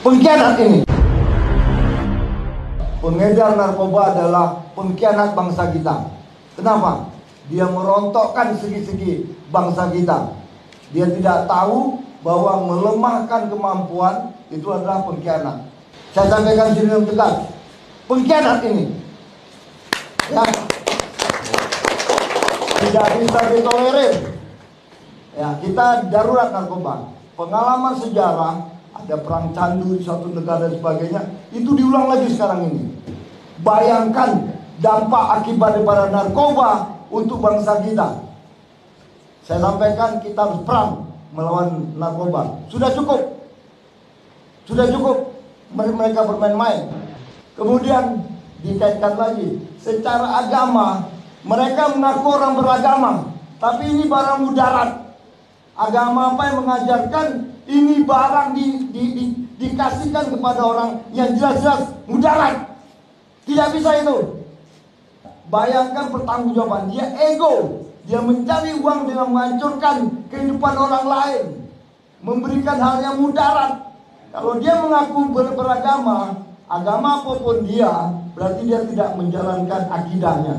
Pengkhianat ini. Pengedar narkoba adalah pengkhianat bangsa kita. Kenapa? Dia merontokkan segi-segi bangsa kita. Dia tidak tahu bahwa melemahkan kemampuan itu adalah pengkhianat. Saya sampaikan sini dengan tegas. Pengkhianat ini ya, tidak bisa ditolerir. Ya, kita darurat narkoba. Pengalaman sejarah, ada perang candu di suatu negara dan sebagainya, itu diulang lagi sekarang ini. Bayangkan dampak akibat daripada narkoba untuk bangsa kita. Saya sampaikan kita harus perang melawan narkoba. Sudah cukup. Sudah cukup mereka bermain-main. Kemudian dikaitkan lagi secara agama, mereka mengaku orang beragama, tapi ini barang mudarat. Agama apa yang mengajarkan ini barang dikasihkan kepada orang yang jelas-jelas mudarat. Tidak bisa itu. Bayangkan pertanggungjawaban, dia ego, dia mencari uang dengan menghancurkan kehidupan orang lain, memberikan hal yang mudarat. Kalau dia mengaku beragama, agama apapun dia, berarti dia tidak menjalankan akidahnya.